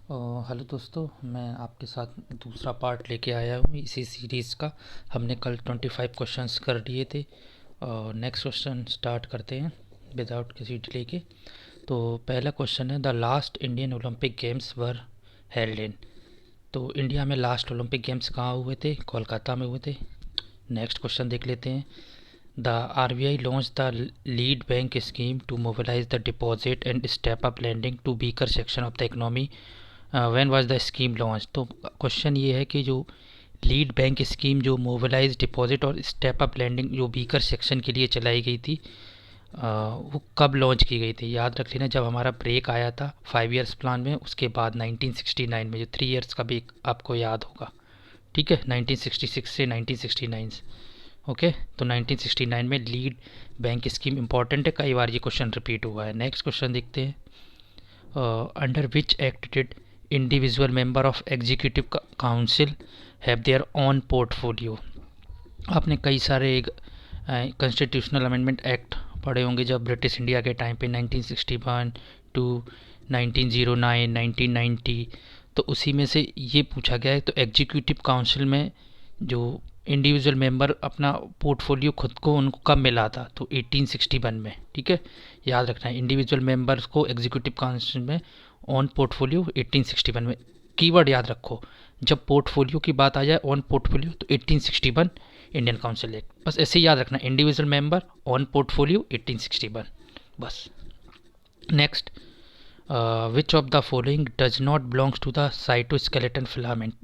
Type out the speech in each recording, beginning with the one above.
Hello दोस्तों, मैं आपके साथ दूसरा पार्ट लेके आया हूँ इसी सीरीज़ का। हमने कल 25 क्वेश्चंस कर लिए थे और नेक्स्ट क्वेश्चन स्टार्ट करते हैं विदाउट किसी डिले के। तो पहला क्वेश्चन है, the last Indian Olympic games were held in. तो इंडिया में लास्ट ओलंपिक गेम्स कहाँ हुए थे? कोलकाता में हुए थे। नेक्स्ट क्वेश्चन देख लेते हैं। The RBI launch the lead bank scheme to mobilise the deposit and step up lending to weaker section of the economy. When was the scheme launch? तो क्वेश्चन ये है कि जो लीड बैंक स्कीम जो mobilise deposit और step up lending जो weaker section के लिए चलाई गई थी, वो कब लॉन्च की गई थी? याद रख लेना, जब हमारा ब्रेक आया था 5 ईयर्स प्लान में, उसके बाद 1969 में, जो 3 ईयर्स का ब्रेक आपको याद होगा। ठीक है, 1966 से 1969। ओके, तो 1969 में लीड बैंक स्कीम इंपॉर्टेंट है, कई बार ये क्वेश्चन रिपीट हुआ है। नेक्स्ट क्वेश्चन देखते हैं। Under which act did individual member of executive council have their on portfolio? आपने कई सारे कॉन्स्टिट्यूशनल अमेंडमेंट एक्ट पढ़े होंगे जब ब्रिटिश इंडिया के टाइम पे 1961 टू 1909 1990। तो उसी में से ये पूछा गया है। तो एग्जीक्यूटिव काउंसिल में जो इंडिविजुअल मेंबर अपना पोर्टफोलियो खुद को उनको कब मिला था? तो 1861 में। ठीक है, याद रखना है इंडिविजुअल मेंबर्स को एग्जीक्यूटिव काउंसिल में ऑन पोर्टफोलियो 1861 में। कीवर्ड याद रखो, जब पोर्टफोलियो की बात आ जाए ऑन पोर्टफोलियो तो 1861 इंडियन काउंसिल एक्ट, बस ऐसे ही याद रखना, इंडिविजुअल मेंबर ऑन पोर्टफोलियो 1861 बस। Next, which of the following does not belongs to the cytoskeleton filament?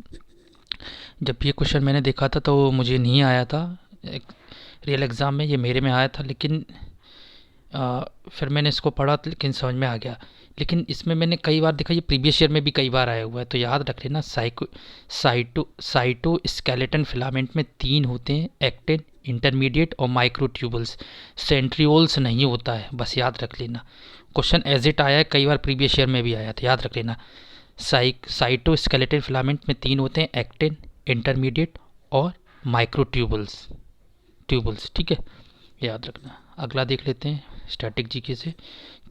जब ये क्वेश्चन मैंने देखा था तो मुझे नहीं आया था एक रियल एग्ज़ाम में, ये मेरे में आया था, लेकिन फिर मैंने इसको पढ़ा तो लेकिन समझ में आ गया। लेकिन इसमें मैंने कई बार देखा, ये प्रीवियस ईयर में भी कई बार आया हुआ है, तो याद रख लेना। साइटोस्केलेटन फिलामेंट में 3 होते हैं, एक्टिन, इंटरमीडिएट और माइक्रोट्यूबल्स। सेंट्रियोल्स नहीं होता है, बस याद रख लेना। क्वेश्चन एज इट आया है, कई बार प्रीवियस ईयर में भी आया था, याद रख लेना। साइटोस्केलेटन फिलामेंट में 3 होते हैं, एक्टिन, इंटरमीडिएट और माइक्रोट्यूबल्स ट्यूबल्स। ठीक है, याद रखना। अगला देख लेते हैं स्टैटिक जीके से।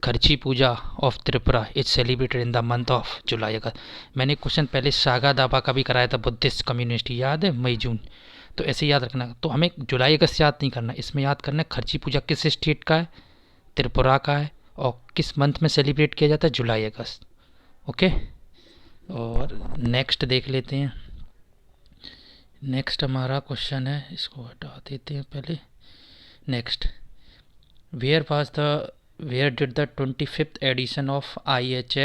Kharchi Puja of Tripura is celebrated in the month of July August. मैंने क्वेश्चन पहले सागा दाबा का भी कराया था, बुद्धिस्ट कम्युनिटी, याद है, मई जून। तो ऐसे याद रखना। तो हमें जुलाई अगस्त याद नहीं करना, इसमें याद करना है खर्ची पूजा किस स्टेट का है, त्रिपुरा का है, और किस मंथ में सेलिब्रेट किया जाता है, जुलाई अगस्त। ओके, और नेक्स्ट देख लेते हैं। नेक्स्ट हमारा क्वेश्चन है, इसको हटा देते हैं पहले। Next, where was the where did the 25th edition of I H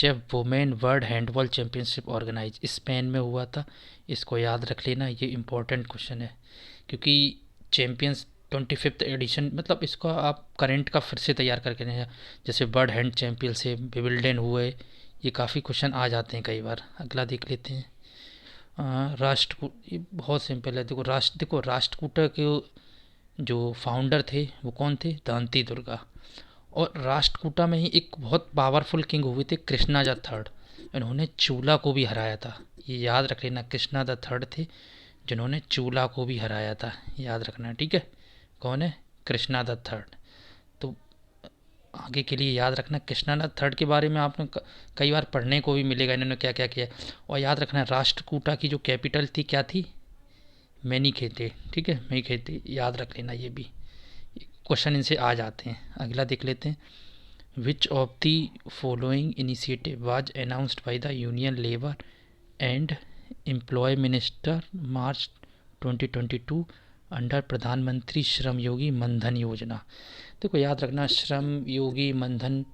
F women world handball championship organise? Spain में हुआ था। इसको याद रख लेना, ये इम्पोर्टेंट क्वेश्चन है, क्योंकि चैम्पियंस 25th एडिशन मतलब इसको आप करंट का फिर से तैयार करके नहीं, जैसे वर्ल्ड हैंड चैम्पियनशिप, विबिल्डन हुए, ये काफ़ी क्वेश्चन आ जाते हैं कई बार। अगला देख लेते हैं। राष्ट्रकूट, ये बहुत सिंपल है। देखो राष्ट्रकूट के जो फाउंडर थे वो कौन थे? दांती दुर्गा। और राष्ट्रकूटा में ही एक बहुत पावरफुल किंग हुए थे, कृष्णा द थर्ड। इन्होंने चूला को भी हराया था, ये याद रख लेना। कृष्णा द थर्ड थे जिन्होंने चूला को भी हराया था, याद रखना। ठीक है, कौन है? Krishna the third. तो आगे के लिए याद रखना, कृष्णा द थर्ड के बारे में आपने कई बार पढ़ने को भी मिलेगा इन्होंने क्या क्या किया। और याद रखना राष्ट्रकूटा की जो कैपिटल थी क्या थी? मैनी खेते। ठीक है, मैं खेते, याद रख लेना। ये भी क्वेश्चन इनसे आ जाते हैं। अगला देख लेते हैं। Which of the following initiative was announced by the union labour and employ minister march 2022 under Pradhanmantri Shram योगी मनधन योजना? देखो याद रखना, श्रम योगी मनधन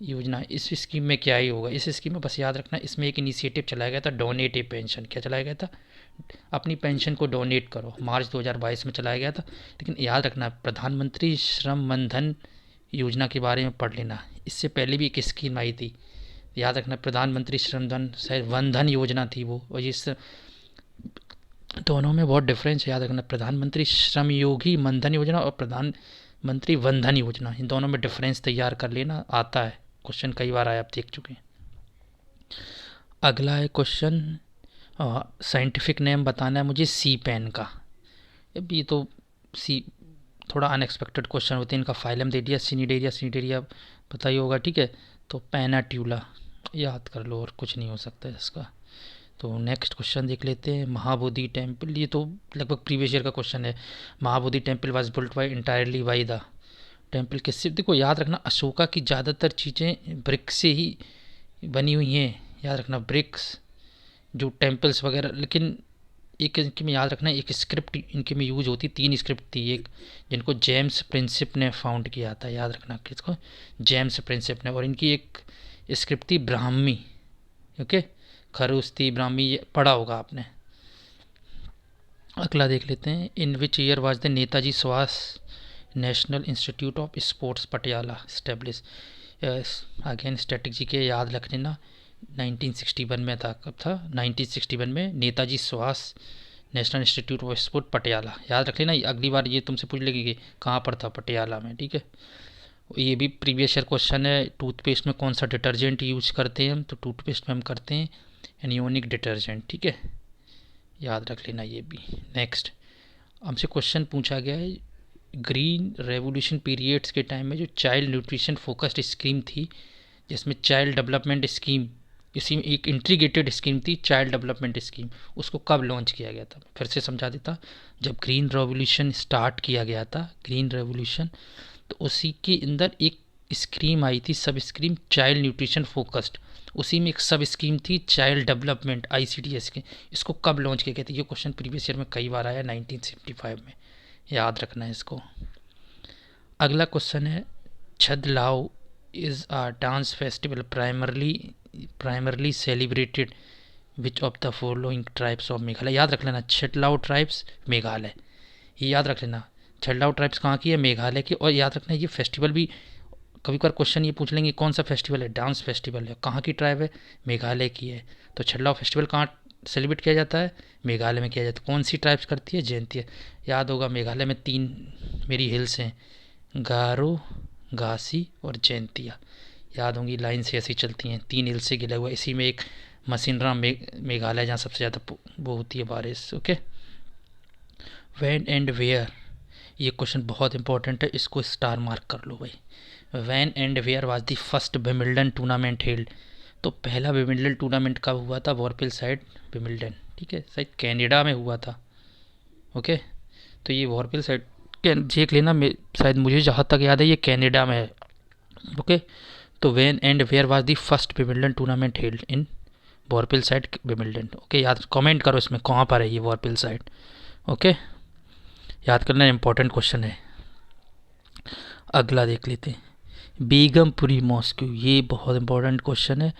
योजना, इस स्कीम में क्या ही होगा? इस स्कीम में बस याद रखना, इसमें एक इनिशिएटिव चलाया गया था, डोनेट ए पेंशन। क्या चलाया गया था? अपनी पेंशन को डोनेट करो, मार्च 2022 में चलाया गया था। लेकिन याद रखना, प्रधानमंत्री श्रम मनधन योजना के बारे में पढ़ लेना। इससे पहले भी एक स्कीम आई थी, याद रखना, प्रधानमंत्री श्रम धन शायद वन धन योजना थी वो। और इस दोनों में बहुत डिफरेंस है, याद रखना। प्रधानमंत्री श्रम योगी मनधन योजना और प्रधानमंत्री वन धन योजना, इन दोनों में डिफरेंस तैयार कर लेना, आता है क्वेश्चन, कई बार आया, आप देख चुके हैं। अगला है क्वेश्चन, साइंटिफिक नेम बताना है मुझे सी पेन का। अब ये तो सी थोड़ा अनएक्सपेक्टेड क्वेश्चन होते हैं, इनका फाइलम दे दिया, सिनिडेरिया। सिनिडेरिया पता ही होगा, ठीक है। तो पैनाट्यूला, याद कर लो और कुछ नहीं हो सकता इसका। तो नेक्स्ट क्वेश्चन देख लेते हैं। महाबोधि टेम्पल, ये तो लगभग प्रीवियस ईयर का क्वेश्चन है। Mahabodhi temple was built by entirely by the, temple किससे, देखो याद रखना अशोका की ज़्यादातर चीज़ें ब्रिक से ही बनी हुई हैं, याद रखना ब्रिक्स जो टेम्पल्स वगैरह। लेकिन एक इनके में याद रखना, एक स्क्रिप्ट इनके में यूज होती, 3 स्क्रिप्ट थी। एक जिनको जेम्स प्रिंसिप ने फाउंड किया था, याद रखना किसको, जेम्स प्रिंसिप ने। और इनकी एक स्क्रिप्ट थी ब्राह्मी, ओके, खरूस्ती ब्राह्मी, ये पढ़ा होगा आपने। अगला देख लेते हैं। In which year was the Netaji Subhas national institute of sports Patiala establish. Again strategy के याद रख लेना, 1961 में था। कब था? 1961 में Netaji Subhas national institute of sport Patiala, याद रख लेना। अगली बार ये तुमसे पूछ लेगी कि कहाँ पर था, पटियाला में, ठीक है। ये भी प्रीवियस ईयर क्वेश्चन है। टूथपेस्ट में कौन सा डिटर्जेंट यूज करते हैं हम, तो टूथपेस्ट में हम करते हैं एनियोनिक डिटर्जेंट, ठीक है, याद रख लेना ये भी। नेक्स्ट हमसे क्वेश्चन पूछा गया है, ग्रीन रेवोल्यूशन पीरियड्स के टाइम में जो चाइल्ड न्यूट्रिशन फोकस्ड स्कीम थी, जिसमें चाइल्ड डेवलपमेंट स्कीम, इसी में एक इंटीग्रेटेड स्कीम थी चाइल्ड डेवलपमेंट स्कीम, उसको कब लॉन्च किया गया था? फिर से समझा देता। जब ग्रीन रेवोल्यूशन स्टार्ट किया गया था, ग्रीन रेवोल्यूशन, तो उसी के अंदर एक स्कीम आई थी, सब स्कीम चाइल्ड न्यूट्रिशन फोकस्ड, उसी में एक सब स्कीम थी चाइल्ड डेवलपमेंट ICDS के। इसको कब लॉन्च किया गया था? ये क्वेश्चन प्रीवियस ईयर में कई बार आया, 1975 में, याद रखना है इसको। अगला क्वेश्चन है, Chadlaho is a dance festival primarily celebrated which of the following tribes of Meghalaya. याद रख लेना, छदलाओ ट्राइब्स मेघालय, ये याद रख लेना। छदलाओ ट्राइब्स कहाँ की है? मेघालय की। और याद रखना ये फेस्टिवल भी कभी कभार क्वेश्चन ये पूछ लेंगे कौन सा फेस्टिवल है, डांस फेस्टिवल है, कहाँ की ट्राइब है? मेघालय की है। तो छदलाओ फेस्टिवल कहाँ सेलिब्रेट किया जाता है? मेघालय में किया जाता है। कौन सी ट्राइब्स करती है? जयंती। याद होगा मेघालय में 3 मेरी हिल्स हैं, गारो, घासी और जयंतिया, याद होंगी, लाइन से ऐसी चलती हैं, 3 हिल्स से घिरा हुआ। इसी में एक मसिनराम मेघालय जहाँ सबसे ज़्यादा वो होती है बारिश, ओके। व्हेन एंड वेयर, ये क्वेश्चन बहुत इंपॉर्टेंट है, इसको स्टार मार्क कर लो भाई। When and where was the first Wimbledon tournament held, तो पहला विमिल्डन टूर्नामेंट कब हुआ था? वॉरपिल साइड विमिल्डन, ठीक है, शायद कनाडा में हुआ था, ओके। तो ये वॉरपिल साइड देख लेना, शायद मुझे जहाँ तक याद है ये कनाडा में है, ओके। तो when and where was the first Wimbledon tournament held in Worple side Wimbledon, okay. याद कमेंट करो इसमें कहाँ पर है ये वॉरपिल साइड, ओके, याद करना, इंपॉर्टेंट क्वेश्चन है। अगला देख लेते हैं, बेगमपुरी मॉस्क्यू, ये बहुत इंपॉर्टेंट क्वेश्चन है।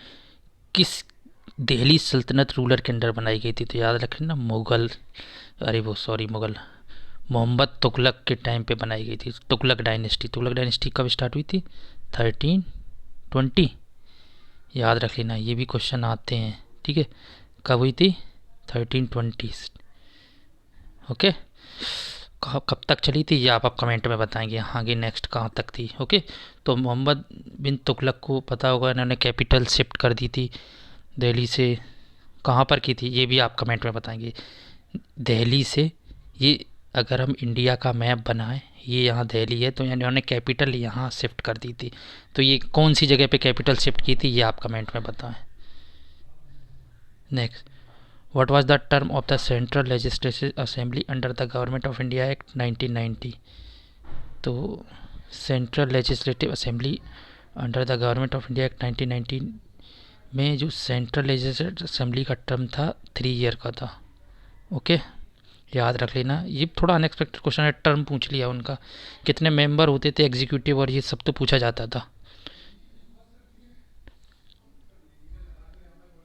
किस दिल्ली सल्तनत रूलर के अंडर बनाई गई थी? तो याद रखना मुगल, अरे वो सॉरी मुगल, मोहम्मद तुगलक के टाइम पे बनाई गई थी। तुगलक डायनेस्टी, तुगलक डायनेस्टी कब स्टार्ट हुई थी? 1320, याद रख लेना, ये भी क्वेश्चन आते हैं, ठीक है, कब हुई थी? 1320, ओके। कब तक चली थी ये आप कमेंट में बताएंगे, आगे नेक्स्ट कहाँ तक थी, ओके। तो मोहम्मद बिन तुगलक को पता होगा, इन्होंने कैपिटल शिफ्ट कर दी थी दिल्ली से, कहाँ पर की थी ये भी आप कमेंट में बताएंगे। दिल्ली से, ये अगर हम इंडिया का मैप बनाएं, ये यहाँ दिल्ली है, तो इन्होंने कैपिटल यहाँ शिफ्ट कर दी थी। तो ये कौन सी जगह पे कैपिटल शिफ्ट की थी ये आप कमेंट में बताएं। Next, What was the term of the Central Legislative Assembly under the Government of India Act 1990? तो central legislative assembly under the government of India act 1990 में जो सेंट्रल लेजिस्लेटिव असेंबली का टर्म था 3 ईयर का था, okay, याद रख लेना। ये थोड़ा अनएक्सपेक्टेड क्वेश्चन है, टर्म पूछ लिया उनका, कितने मेंबर होते थे एग्जीक्यूटिव, और ये सब तो पूछा जाता था।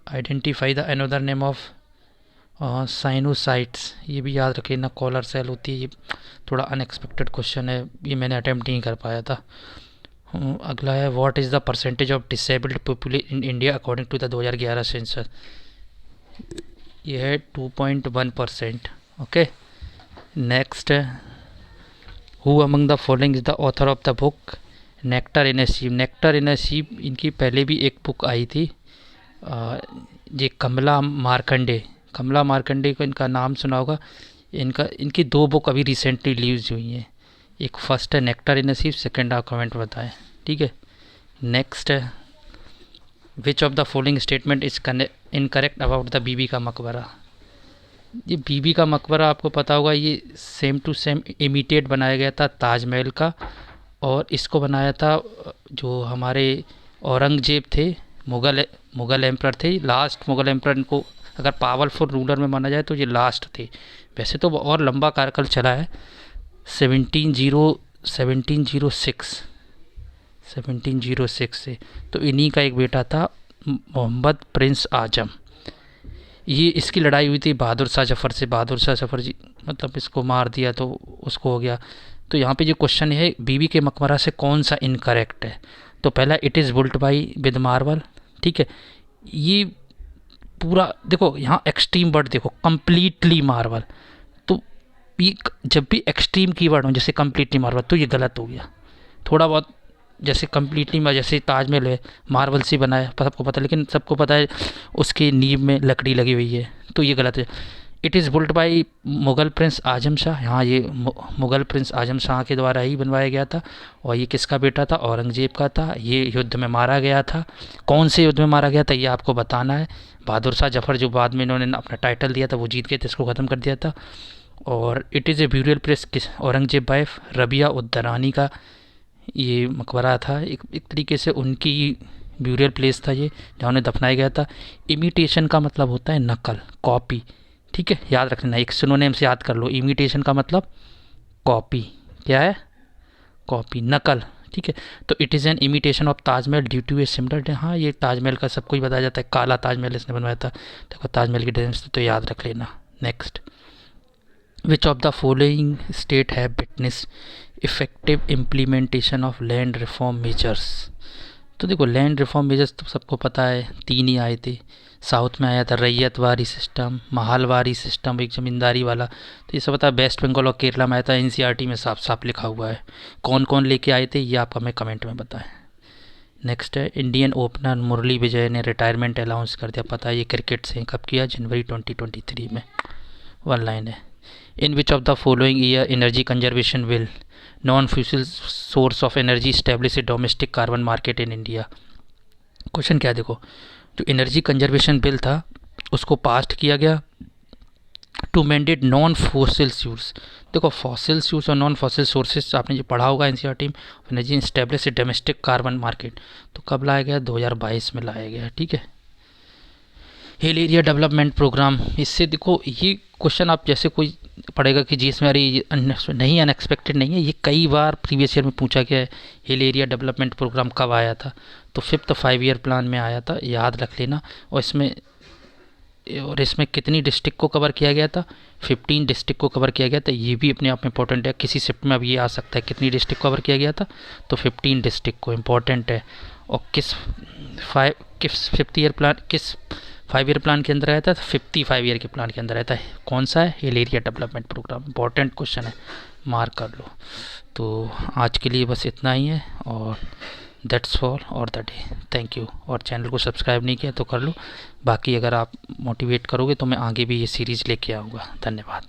Identify the another name of sinocytes, ये भी याद रख लेना, कॉलर सेल होती है। ये थोड़ा अनएक्सपेक्टेड क्वेश्चन है, ये मैंने अटैम्प्ट नहीं कर पाया था। अगला है, what is the percentage of disabled population in India according to the 2011 census? ये है 2.1%, ओके। नेक्स्ट है, who among the following is the author of the book nectar in a sieve? Nectar in a सीप, इनकी पहले भी एक book आई थी, ये कमला मार्कंडे को इनका नाम सुना होगा। इनकी 2 बुक अभी रिसेंटली रिलीज हुई हैं, एक फर्स्ट है नेक्टर इन ए सीप, सेकेंड आप कमेंट बताएं, ठीक है। नेक्स्ट है, which of the following statement is incorrect about the Bibi का मकबरा। ये बीबी का मकबरा आपको पता होगा, ये सेम टू सेम इमिटेट बनाया गया था ताजमहल का, और इसको बनाया था जो हमारे औरंगजेब थे, मुग़ल एम्पर थे, लास्ट मुग़ल एम्पर को अगर पावरफुल रूलर में माना जाए तो ये लास्ट थे। वैसे तो और लंबा कार्यकाल चला है, 1706 से। तो इन्हीं का एक बेटा था मोहम्मद प्रिंस आजम। ये इसकी लड़ाई हुई थी बहादुर शाह जफ़र से। बहादुर शाह जफ़र जी मतलब इसको मार दिया तो उसको हो गया। तो यहाँ पे जो क्वेश्चन है बीबी के मकबरा से कौन सा इनकरेक्ट है, तो पहला it is built by with marble, ठीक है। ये पूरा देखो यहाँ एक्सट्रीम वर्ड देखो, कम्प्लीटली मार्बल, तो ये जब भी एक्सट्रीम कीवर्ड हो जैसे कम्प्लीटली मार्बल तो ये गलत हो गया। थोड़ा बहुत जैसे कम्प्लीटली में जैसे ताजमहल है मार्बल से बना है सबको पता है, लेकिन सबको पता है उसकी नींव में लकड़ी लगी हुई है, तो ये गलत है। It is built by Mughal prince Azam Shah, यहाँ ये मुग़ल प्रिंस आजम शाह के द्वारा ही बनवाया गया था। और ये किसका बेटा था, औरंगजेब का था। ये युद्ध में मारा गया था। कौन से युद्ध में मारा गया था ये आपको बताना है। बहादुर शाह जफ़र जो बाद में इन्होंने अपना टाइटल दिया था वो जीत गए थे, इसको ख़त्म कर दिया था। और it is a burial place किस औरंगजेब वाइफ रबिया उद्दरानी का ये मकबरा था, एक तरीके से उनकी ब्यूरियल प्लेस था ये, जहाँ उन्हें दफनाया गया था। इमिटेशन का मतलब होता है नकल, कॉपी, ठीक है, याद रख लेना, एक सिनोनिम से याद कर लो। इमिटेशन का मतलब कॉपी, क्या है, कॉपी, नकल, ठीक है। तो it is an imitation of Taj Mahal due to a similar, हाँ ये ताजमहल का सबको ही बताया जाता है, काला ताजमहल इसने बनवाया था, देखो ताजमहल की डिजाइन तो याद रख लेना। Next, which of the following state have witness effective implementation of land reform measures. तो देखो लैंड रिफॉर्म मेजर्स तो सबको पता है, 3 ही आए थे। साउथ में आया था रैयतवारी सिस्टम, महालवारी सिस्टम, एक ज़मींदारी वाला। तो ये सब पता है, वेस्ट बंगाल और केरला में आया था। एनसीईआरटी में साफ साफ लिखा हुआ है। कौन कौन लेके आए थे ये आप हमें कमेंट में बताएं। नेक्स्ट है, इंडियन ओपनर मुरली विजय ने रिटायरमेंट अनाउंस कर दिया, पता है ये क्रिकेट से कब किया, जनवरी 2023 में। 1 लाइन है, in which of the following year energy conservation bill non fossil source of energy establish a domestic carbon market in India. Question क्या है, देखो जो एनर्जी कंजर्वेशन बिल था उसको पास किया गया to mandate non fossil fuels. देखो फॉसिल फ्यूल्स और नॉन फॉसिल सोर्सेज आपने जो पढ़ा होगा एनसीईआरटी में, energy establish a domestic carbon market, तो कब लाया गया, 2022 में लाया गया, ठीक है। हिल एरिया डेवलपमेंट प्रोग्राम, इससे देखो ये क्वेश्चन आप जैसे कोई पढ़ेगा कि जी इसमें अरे नहीं, अनएक्सपेक्टेड नहीं है, ये कई बार प्रीवियस ईयर में पूछा गया है। हिल एरिया डेवलपमेंट प्रोग्राम कब आया था, तो 5th 5 ईयर प्लान में आया था, याद रख लेना। और इसमें कितनी डिस्ट्रिक्ट को कवर किया गया था, 15 डिस्ट्रिक्ट को कवर किया गया था। ये भी अपने आप में इंपॉर्टेंट है, किसी शिफ्ट में अब ये आ सकता है, कितनी डिस्ट्रिक्ट कवर किया गया था, तो 15 डिस्ट्रिक्ट को, इम्पॉर्टेंट है। और किस 5th ईयर प्लान, किस 5 ईयर प्लान के अंदर आया था, 55 ईयर के प्लान के अंदर आया था। कौन सा है, hill area development programme, important question है, मार्क कर लो। तो आज के लिए बस इतना ही है, और दैट्स ऑल और द डे, थैंक यू। और चैनल को सब्सक्राइब नहीं किया तो कर लो, बाकी अगर आप मोटिवेट करोगे तो मैं आगे भी ये सीरीज़ लेके आऊँगा। धन्यवाद।